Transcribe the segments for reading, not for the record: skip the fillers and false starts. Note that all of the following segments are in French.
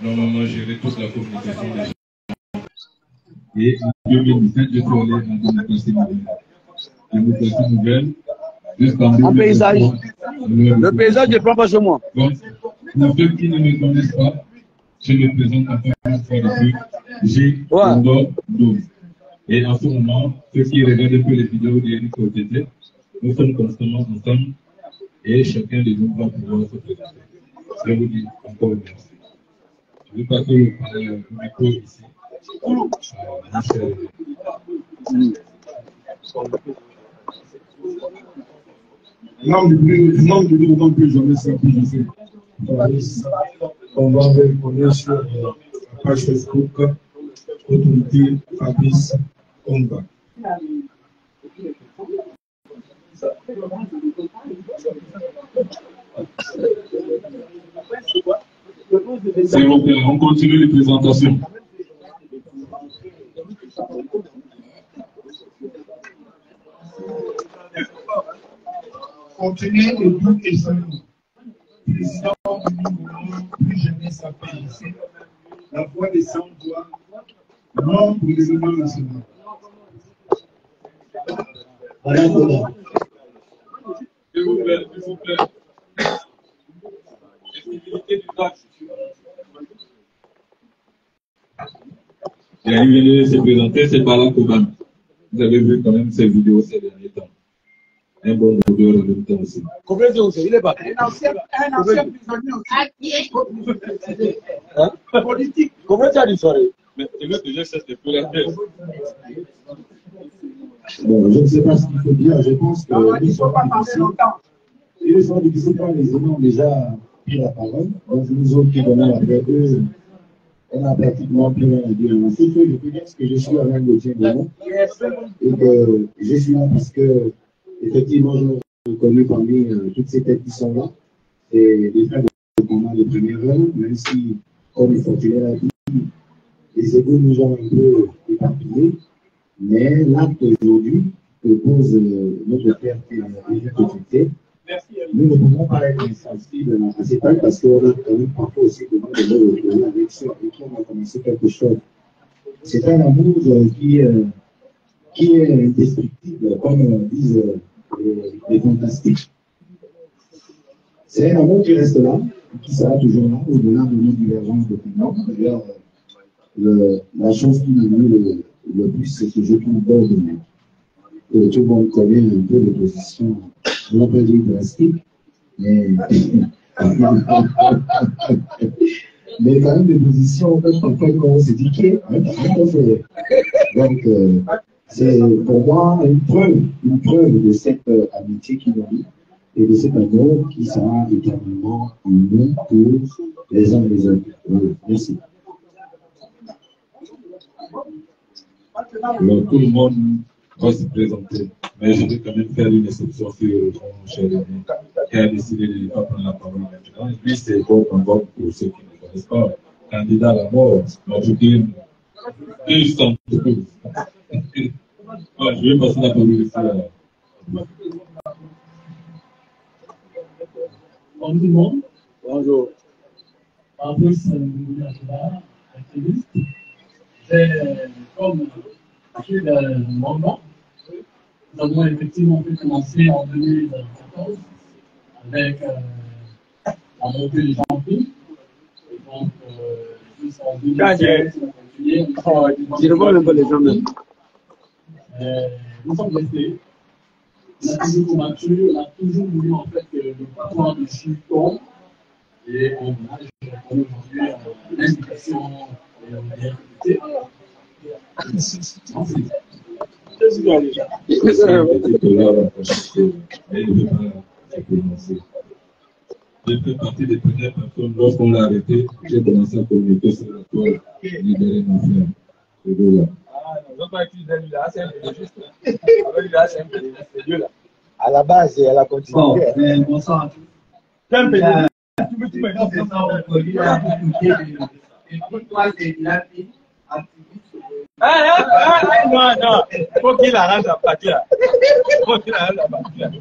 normalement gérer toute la communication des gens. Et en 2017, je suis allé en démocratie nouvelle. Démocratie nouvelle, jusqu'en 2023. Le paysage ne prend pas chez moi. Donc, pour ceux qui ne me connaissent pas, je me présente encore une fois de plus. J'ai Condor 12. Et en ce moment, ceux qui regardent un peu les vidéos d'Yannick OTT, nous sommes constamment ensemble et chacun de nous va pouvoir se présenter. Je vous dis encore merci. Je vais passer le micro ici. Membre du gouvernement que jamais s'appuie, on va reconnaître sur la page Facebook Autorité Fabrice Omba. S'il vous plaît, on continue les présentations. Continuez le doux et salut. Président du mouvement Plus jamais sa pays. La voix des sans-voix, membre de l'Union nationale. S'il vous plaît, s'il vous plaît. Visibilité du match. Il a venu de se présenter, c'est Barack Obama. Vous avez vu quand même ses vidéos ces derniers temps. Un bon vidéo en même temps aussi. Combien de aussi? Il est pas. Un ancien prisonnier aussi. Politique. Combien de temps soirée? Mais c'est vrai que je cherche de plus la tête. Bon, je ne sais pas ce qu'il faut dire. Je pense que ils sont difficiles quand les hommes ont déjà pris la parole. Donc, nous autres qui venons après eux, on n'a pratiquement plus rien à dire. C'est que je peux dire ce que je suis avec le tien et que je suis là parce que, effectivement, je me reconnais parmi toutes ces têtes qui sont là. C'est des frères de combat de première heure, même si, comme il faut qu'il l'a dit, les égos nous ont un peu éparpillés. Mais l'acte aujourd'hui que pose notre père qui est autorité, nous ne pouvons pas être insensibles à cet acte parce qu'on a quand même parfois aussi besoin de leur avec ceux avec qui on a commencé quelque chose. C'est un amour qui est indestructible, comme disent les fantastiques. C'est un amour qui reste là, qui sera toujours là, au-delà de nos divergences d'opinion. D'ailleurs, la chose qui nous lie le plus, c'est que je trouve bon de nous. Tout le monde connaît un peu les positions, on va pas dire drastiques, mais mais quand même des positions, parfois, quand on se dit qu'il donc, c'est pour moi une preuve de cette amitié qui nous lie et de cet amour qui sera éternellement en nous pour les uns et les autres. Merci. Alors, tout le monde va se présenter, mais je vais quand même faire une exception sur mon cher ami qui a décidé de ne pas prendre la parole maintenant. Lui, c'est Bob en Bob pour ceux qui ne connaissent pas. Candidat à la mort, aujourd'hui, je vais passer la parole ici à. Bonjour tout le monde. Bonjour. Fabrice Mouniacheba, activiste. J'ai comme mon nom. Nous avons effectivement pu commencer en 2014 avec la montée des Jean-Pierre. Et donc, jusqu'en 2016, on a continué. Je revois un peu les gens même. Nous sommes restés. On a toujours combattu, on a toujours voulu en fait que le pouvoir de Chine tombe. Et on a aujourd'hui l'indication de l'unité. J'ai fait partie des premières personnes, lorsqu'on l'a arrêté, j'ai commencé à communiquer sur la toile, libérer mon frère. C'est deux là. À la base, elle a continué. Bon, bonsoir à tous. Non, faut qu'il arrête la partie là. Faut qu'il arrête la partie là.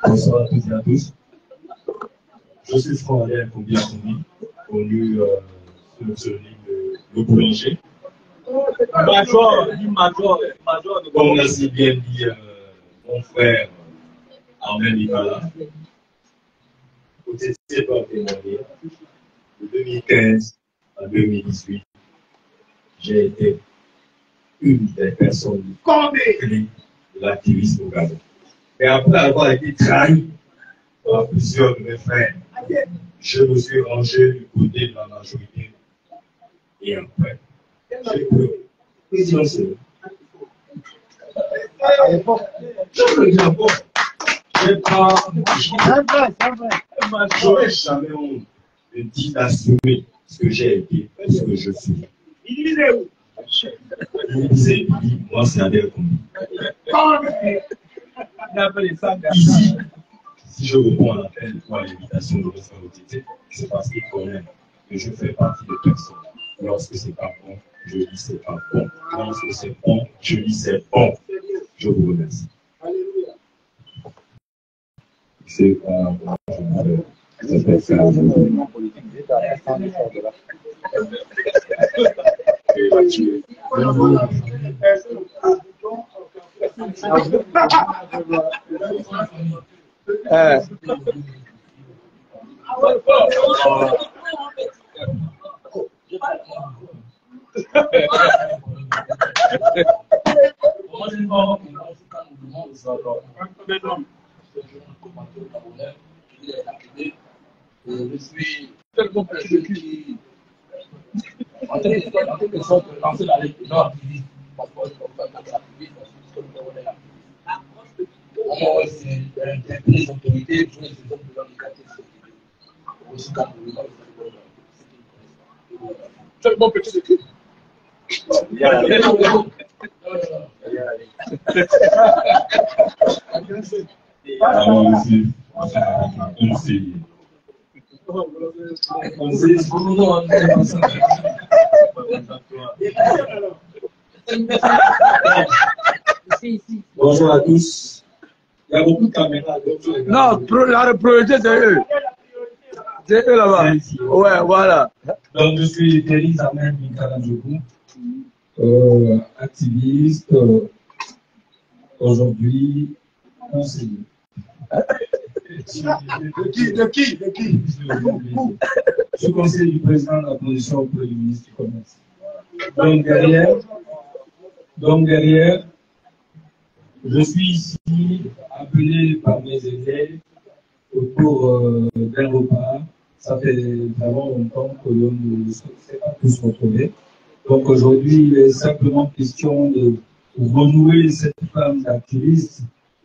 Bonsoir à toutes et à tous. Je suis frère combien connu sur le livre Le Boulanger. Major. Comme l'a si bien dit mon frère Armel Nicolas, vous étiez pas témoigné. De 2015 à 2018, j'ai été une des personnes clés de l'activisme au Gabon. Et après avoir été trahi par plusieurs de mes frères, je me suis rangé du côté de la majorité. Et après, j'ai cru. Je le dis encore. J'aurais jamais honte de dire d'assumer ce que j'ai été, ce que je suis. Il disait, moi c'est Adèle Koumbi. Ici, si je réponds à l'appel ou à l'invitation de notre frère Otité, c'est parce qu'il connaît que je fais partie de personnes. Lorsque c'est pas bon, je dis c'est pas bon. Lorsque c'est bon, je dis c'est bon. Je vous remercie. C'est pas je vais faire un mouvement politique je suis tellement persuadé qui en quelque sorte lancer la révolution activiste. C'est des autorités, je les hommes de l'égalité. Tellement petit de qui Bonjour à tous. Il y a beaucoup de caméras. Non, la priorité c'est eux. C'est eux là-bas. Ouais, voilà. Donc, je suis Denis Ahmed Mikaladjougou, activiste, aujourd'hui conseiller. De qui Je suis conseiller du président de la position au Premier ministre du Commerce. Donc derrière, je suis ici appelé par mes élèves autour d'un repas. Ça fait vraiment longtemps que l'on ne s'est pas tous retrouvés. Donc aujourd'hui, il est simplement question de renouer cette femme d'activiste,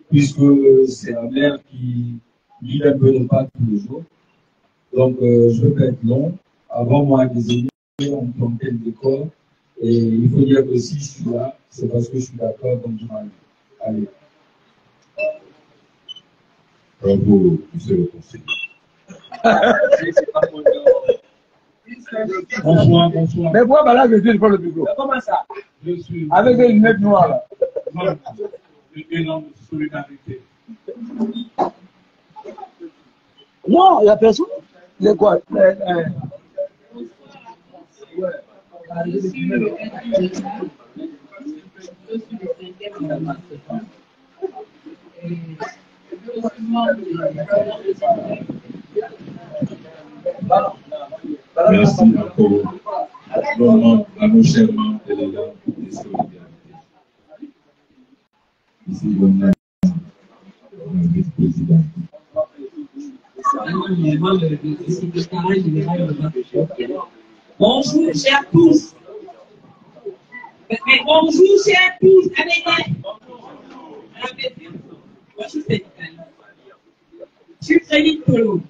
puisque c'est la mère qui lit un peu le pas tous les jours. Donc je ne veux pas être long. Avant moi, des élèves ont planté le décor. Et il faut dire que si je suis là, c'est parce que je suis d'accord, donc je m'arrive. Allez. Bravo, monsieur le conseiller. Bonsoir. Mais pourquoi là, je dis le micro? Comment ça? Je suis avec des lunettes noires là. Non, une énorme solidarité. Non, il n'y a personne. Il est quoi? Merci encore à nos chers membres de l'élan de solidarité. Ici, on a le vice-président. Bonjour, chers tous. Mais bonjour, chers tous. Moi, je suis Je suis Frédéric Polo,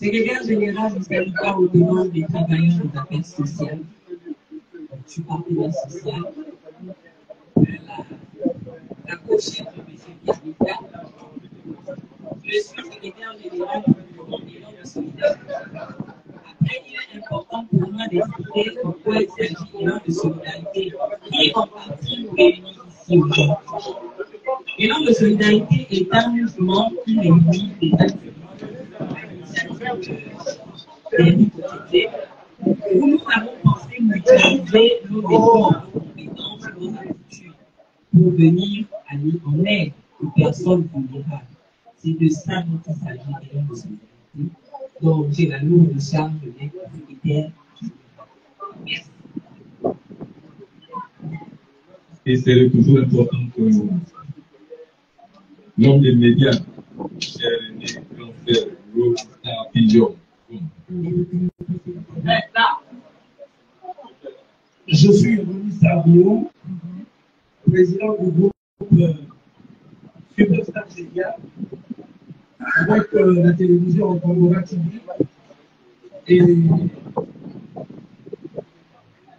secrétaire général du syndicat autonome des travailleurs des affaires sociales. Je suis partenaire social. La co-chef de M. Pierre. Je suis secrétaire général du mouvement d'élan de solidarité. Après, il est important pour moi d'expliquer pourquoi il s'agit d'élan de solidarité qui est en partie réuni ici aujourd'hui. L'élan de solidarité est un mouvement qui réunit des acteurs nous avons pensé mutualiser nos compétences, nos aptitudes pour venir aller en aide aux personnes vulnérables. C'est de ça dont il s'agit dans nos sociétés. Donc, j'ai la lourde charge d'être secrétaire. Merci. Et c'est toujours important que l'homme des médias, cher René, grand frère, Rockstar Pigeon. Je suis René Sardou, président du groupe Superstar Media, avec la télévision Pandora TV et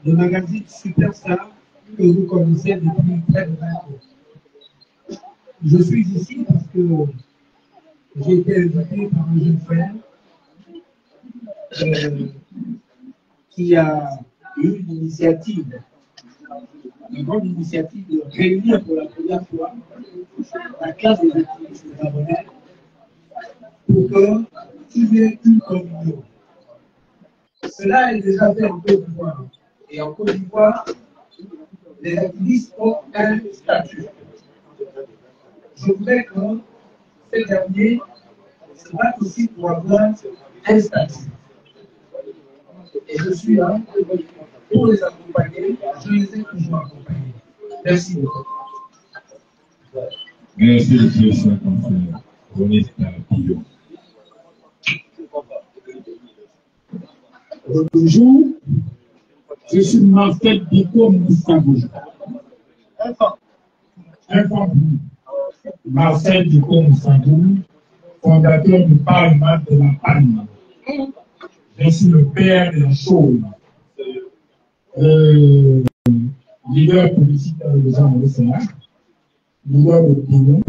le magazine Superstar que vous connaissez depuis près de 20 ans. Je suis ici parce que j'ai été invité par un jeune frère qui a eu l'initiative, une grande initiative de réunir pour la première fois la classe des activistes gabonais pour qu'il y ait une communion. Cela est déjà fait en Côte d'Ivoire. Et en Côte d'Ivoire, les activistes ont un statut. Je voudrais que ces derniers se battent aussi pour avoir un statut. Et je suis là pour les accompagner. Je les ai toujours accompagnés. Merci beaucoup. Merci, monsieur Saint-Confrère. René Pigeon. Bonjour, je suis Marcel Biko Moustagou. Marcel Biko Moustagou, fondateur du Parlement de la Palme. Je suis le père de la chose. Leader politique dans les gens au Sénat, leader d'opinion.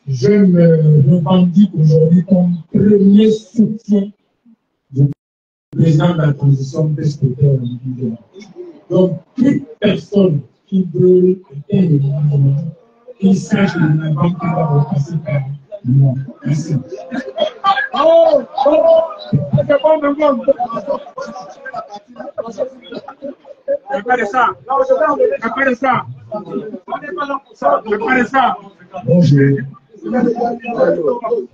Je me revendique aujourd'hui comme premier soutien du président de la transition presbytère individuelle. Donc, toute personne qui veut être le gouvernement, qui sache le gouvernement qui va repasser par moi. Merci. Préparez ça. Préparez ça. Préparez ça. Bonjour.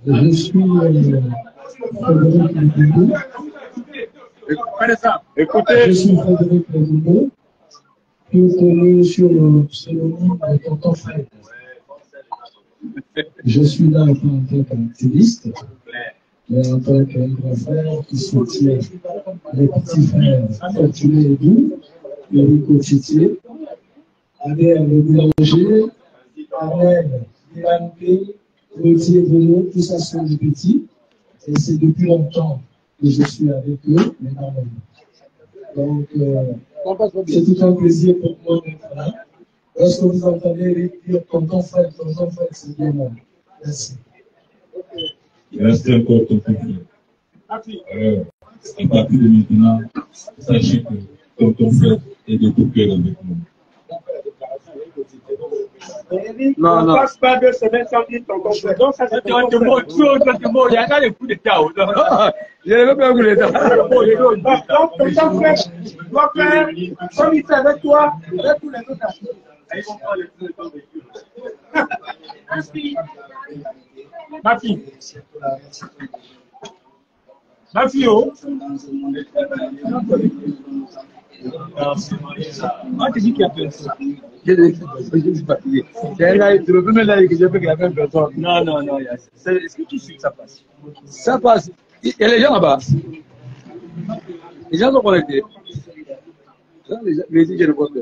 Je suis Frédéric Légumeau. Écoutez. Je suis Frédéric Légumeau, plus connu sur le pseudonyme de Tonton Fred. Je suis là en tant qu'activiste, mais en tant qu'un grand frère qui soutient les petits frères Fortuné et Doux, Eric Titier, Adèle Le Boulanger, Arel Dilanké, Gauthier Veno, tout ça sont des petits. Et c'est depuis longtemps que je suis avec eux, mais quand même. Donc, c'est tout un plaisir pour moi d'être là. Lorsque vous entendez dire tonton Fred, c'est bien moi. Merci. Merci encore, tonton Fred. À partir de maintenant, sachez que tonton Fred est de tout cœur avec nous. Non, non. On ne passe pas 2 semaines sans dire tonton Fred. Donc, ça, c'est tonton Fred. Il y a quand même coups d'État. Je ne veux pas un coup d'État. Donc, tonton Fred doit faire comme il fait avec toi, avec tous les autres acteurs. Ma fille. Ma fille, oh. Ah, tu dis qu'il y a personne. Je suis fatigué. C'est le premier live que j'ai fait qu'il y a même personne. Non, non, non. Est-ce que tu sais que ça passe? Ça passe. Il y a les gens là-bas. Les gens sont connectés. Les gens ne voient pas.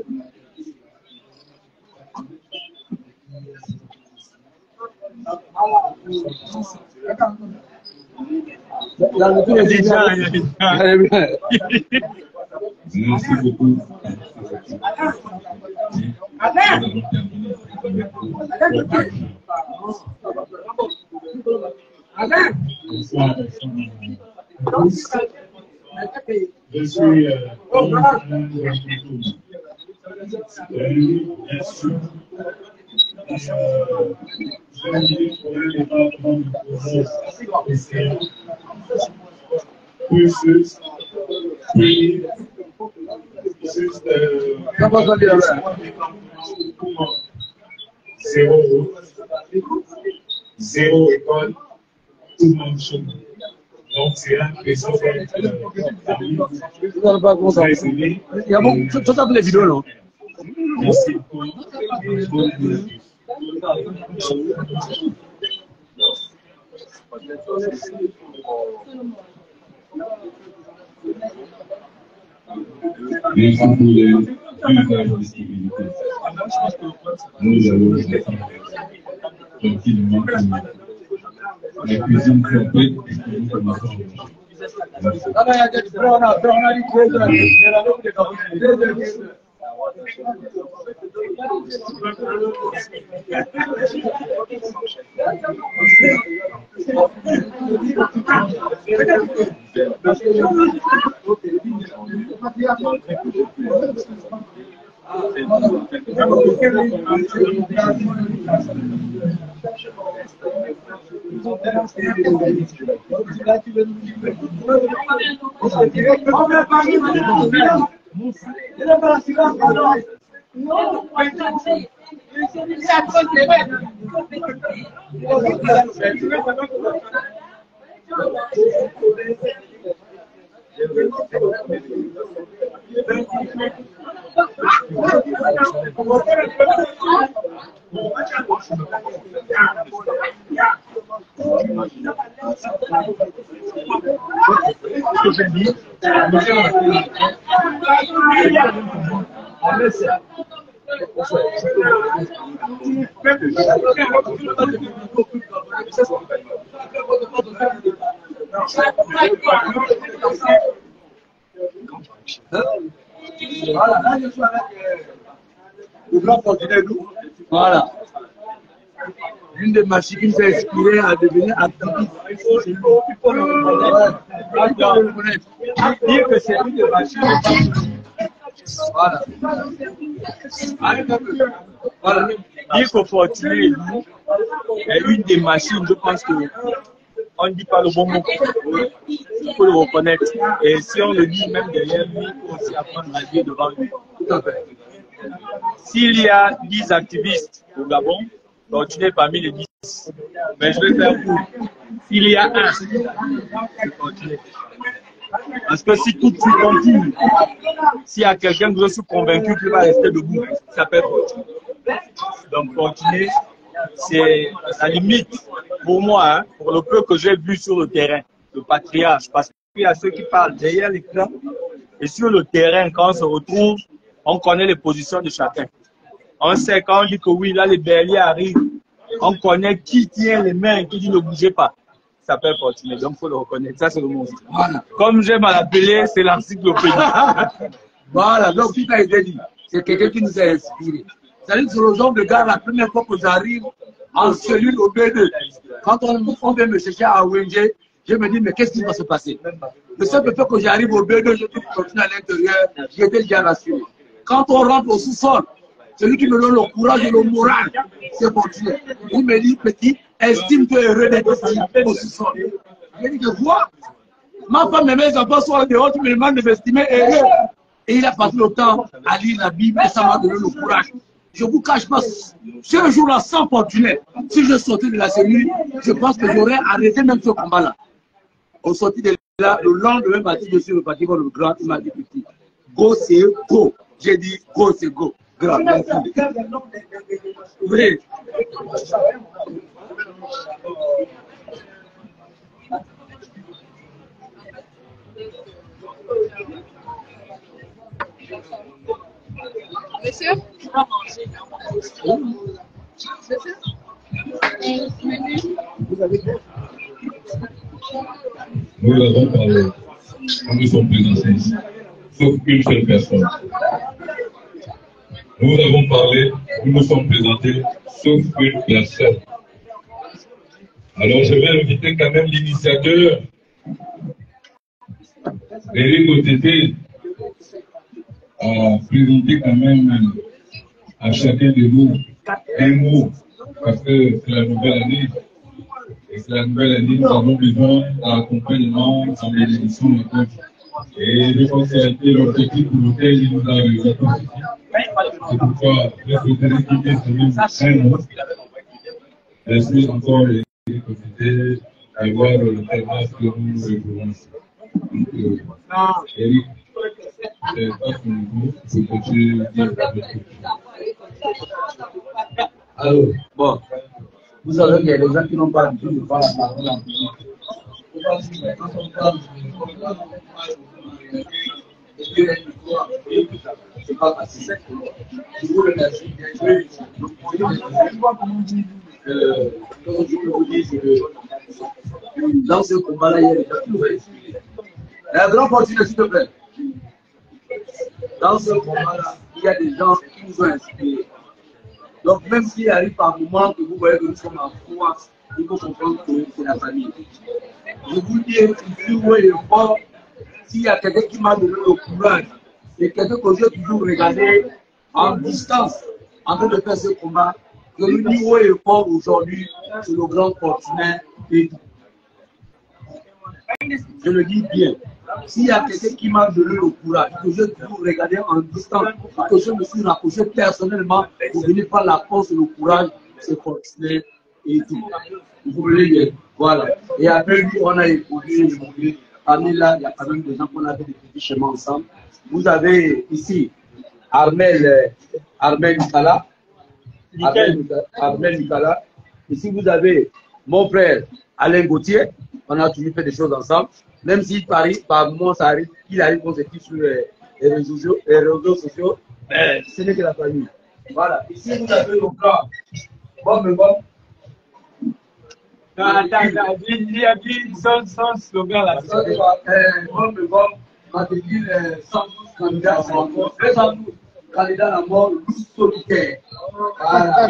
Merci beaucoup. Je suis ne vais pas prendre de séance. Juste, zéro école, tout le monde chaud. Donc, c'est là que ça va être. Il y a beaucoup tout ça pour les vidéos, non? Merci pour les usages de stabilité. Nous allons tranquillement la cuisine complète et nous commençons à manger. Voilà, là je suis avec le grand portugais nous. Voilà. Une des machines qui nous a inspiré à devenir activiste. Dire que c'est une des machines. Voilà. Voilà. Dire qu'au Fortuné est une des machines, je pense que on ne dit pas le bon mot. Il faut le reconnaître. Et si on le dit même derrière lui, il faut aussi apprendre à dire devant lui. S'il y a 10 activistes au Gabon, Fortuné est parmi les 10. Mais je vais faire pour. S'il y a un, c'est Fortuné. Parce que si tout de suite continue, s'il y a quelqu'un que je suis convaincu qu'il va rester debout, il s'appelle Fortuné. Donc Fortuné, c'est la limite pour moi, hein, pour le peu que j'ai vu sur le terrain, le patriarche. Parce qu'il y a ceux qui parlent derrière l'écran et sur le terrain, quand on se retrouve, on connaît les positions de chacun. On sait quand on dit que oui, là les béliers arrivent, on connaît qui tient les mains et qui dit ne bougez pas. Ça s'appelle Fortuné, donc il faut le reconnaître. Ça, c'est le monstre. Voilà. Comme j'aime à l'appeler, c'est l'encyclopédie. Voilà, donc tout a été dit. C'est quelqu'un qui nous a inspiré. C'est-à-dire que c'est le genre de gars, la première fois que j'arrive en cellule au B2, quand on vient me chercher à ONG, je me dis, mais qu'est-ce qui va se passer? Le seul fait que j'arrive au B2, je trouve Fortuné à l'intérieur, j'étais déjà rassuré. Quand on rentre au sous-sol, celui qui me donne le courage et le moral, c'est Fortuné. Il me dit, petit, estime-toi heureux d'être ici au sous-sol. Je dis que quoi? Ma femme et mes enfants sont dehors, tu me demandes de m'estimer heureux. Et il a passé le temps à lire la Bible et ça m'a donné le courage. Je ne vous cache pas, ce jour-là, sans Fortuné, si je sortais de la cellule, je pense que j'aurais arrêté même ce combat-là. On sortit de là, le lendemain matin, je suis reparti voir le grand, il m'a dit petit, go c'est go. J'ai dit go c'est go. Grand, merci. Oui. Monsieur, Nous l'avons parlé, nous sommes présentés ici, sauf une seule personne. Nous avons parlé, nous nous sommes présentés, sauf une personne. Alors je vais inviter quand même l'initiateur, Eric Otété, à présenter quand même à chacun de nous un mot, parce que c'est la nouvelle année, c'est la nouvelle année, nous avons besoin d'accompagnement, en bénédiction de coach. Et je pense que ça a été l'objectif pour lequel il nous a réalisé. C'est pourquoi je souhaiterais quitter ce même train. Merci encore les comités et voir le terrain que nous retrouvons ici. Eric, c'est pas son niveau, c'est que tu dis alors, bon, vous savez qu'il y a des gens qui n'ont pas l'habitude de voir la parole en public. C'est pas facile. Je vous remercie. Comme je vous dis, dans ce combat-là, il y a des gens qui nous ont inspiré. Un grand portugais, s'il te plaît. Dans ce combat-là, il y a des gens qui nous ont inspirés. Donc, même s'il arrive par moment que vous voyez que nous sommes en France, il faut comprendre que c'est la famille. Je vous dis, plus haut et fort, s'il y a quelqu'un qui m'a donné le courage, c'est quelqu'un que j'ai toujours regardé en distance, en train de faire ce combat, que le niveau est fort aujourd'hui sur le grand continent et tout. Je le dis bien. S'il y a quelqu'un qui m'a donné le courage, que j'ai toujours regardé en distance, que je me suis rapproché personnellement pour venir prendre la force et le courage, c'est continent et tout. Vous voulez bien. Voilà. Et après lui, on a évolué. Parmi là, il y a quand même des gens qu'on a fait des petits chemins ensemble. Vous avez ici Armel Nicolas. Armel Nicolas. Ici, vous avez mon frère Alain Gauthier. On a toujours fait des choses ensemble. Même si par moment, ça arrive, qu'il arrive qu'on se quitte sur les réseaux sociaux, ce n'est que la famille. Voilà. Ici, vous avez le grand. Bon. Il y a dit sans slogan là. Candidat à la mort, loup solitaire. Voilà.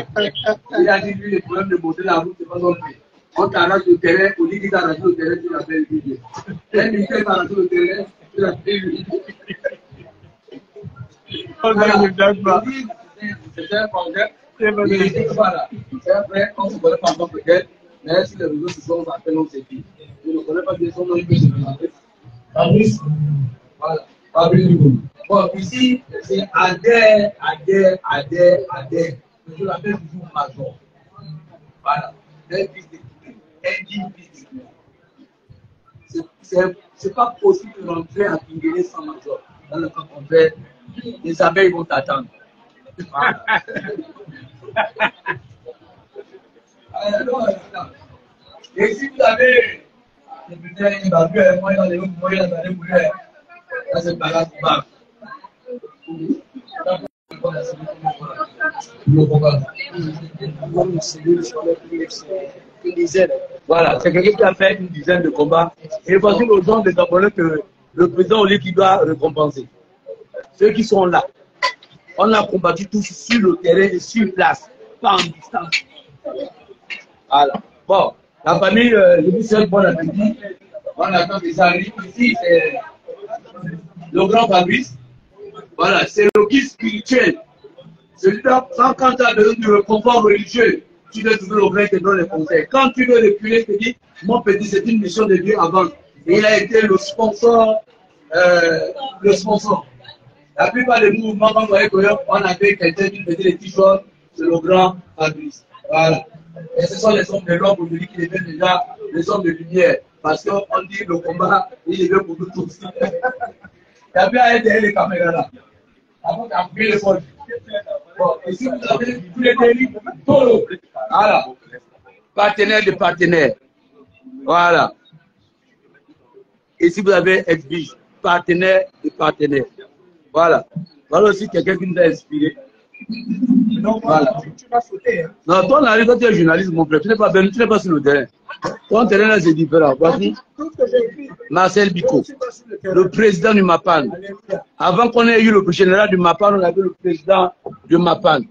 Il a dit, lui, le problème de monter la route, c'est pas non plus. On t'arrache le terrain, on dit qu'il t'arrache le terrain, tu l'appelles lui. Un militaire t'arrache le terrain, tu l'appelles lui. C'est un projet. Voilà. C'est après, on se connaît pas encore peut-être, mais si les réseaux sociaux s'appellent, on s'est dit. Je ne connais pas bien son nom, il peut se présenter. Fabrice. Voilà. Fabrice Dubois. Bon, ici, c'est Adèle. Je l'appelle toujours Major. Voilà. C'est pas possible de rentrer à Kinguélé sans Major. Dans le camp qu'on fait, les abeilles vont t'attendre. Et si vous avez peut-être une barrière, moi, dans les moyens d'aller mourir, là, c'est pas grave. Voilà, c'est quelqu'un qui a fait une dizaine de combats. Et voici aux gens des Gabonais que le président Oli qui doit récompenser. Ceux qui sont là. On a combattu tous sur le terrain et sur place, pas en distance. Voilà. Bon, la famille, je vous souhaite bon appétit. On attend des arrives. Ici, c'est le grand Fabrice. Voilà, c'est le guide spirituel. Celui-là, quand tu as besoin du confort religieux, tu dois toujours le vrai te donner les conseils. Quand tu veux reculer, tu te dis, mon petit, c'est une mission de Dieu avant. Et il a été le sponsor. La plupart des mouvements, quand vous voyez qu'on avait quelqu'un qui faisait les t-shirts, c'est le grand Fabrice. Voilà. Et ce sont les hommes de l'ombre aujourd'hui qui deviennent déjà les hommes de lumière. Parce qu'on dit le combat, il est bien pour nous tous. Il y a bien derrière les caméras là. Avant d'appuyer les poches. Bon, ici vous avez tous les délits, Tolo. Voilà. Partenaire de partenaire. Voilà. Ici vous avez ex-bis, partenaire de partenaire. Voilà. Voilà aussi quelqu'un qui nous a inspiré. Non, voilà. Tu vas sauter. Hein. Non, toi, quand tu es journaliste, mon frère, tu n'es pas sur le terrain. Ton terrain là, c'est différent. Voici Marcel Bicot, le président du MAPAN. Avant qu'on ait eu le général du MAPAN, on avait le président du MAPAN.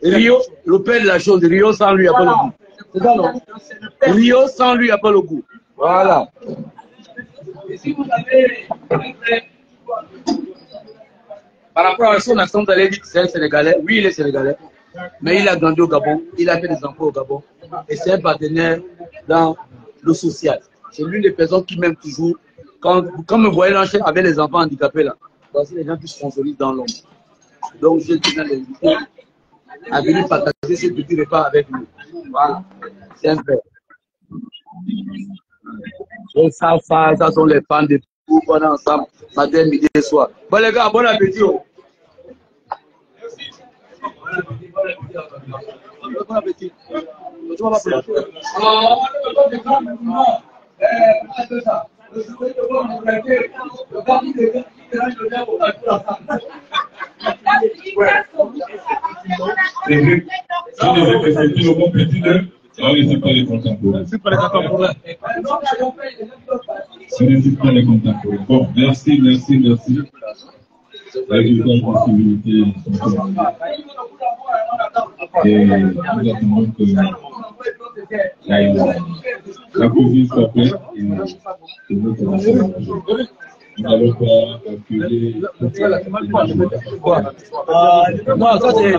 Rio, le père de la chose, Rio sans lui, il n'y a pas le goût. C'est ça, non? Rio sans lui, il n'y a pas le goût. Voilà. Et si vous avez par rapport à son accent, vous allez dire que c'est un Sénégalais. Oui, il est Sénégalais. Mais il a grandi au Gabon. Il a fait des emplois au Gabon. Et c'est un partenaire dans le social. C'est l'une des personnes qui m'aime toujours. Quand me voyez l'enchaîne avec les enfants handicapés là, voici les gens qui sponsorisent dans l'ombre. Donc je tiens à l'inviter à venir partager ce petit repas avec nous. Voilà, c'est un peu. Donc ça sont les fans de tout, on est ensemble, matin, midi et soir. Bon les gars, bon appétit. Oh. Bon appétit. On n'hésite pas les contemporains. On n'hésite pas les contemporains. Bon, merci. La possibilité. Et nous attendons que la cuisine soit faite et nous n'allons pas accueillir. Non, ça c'est.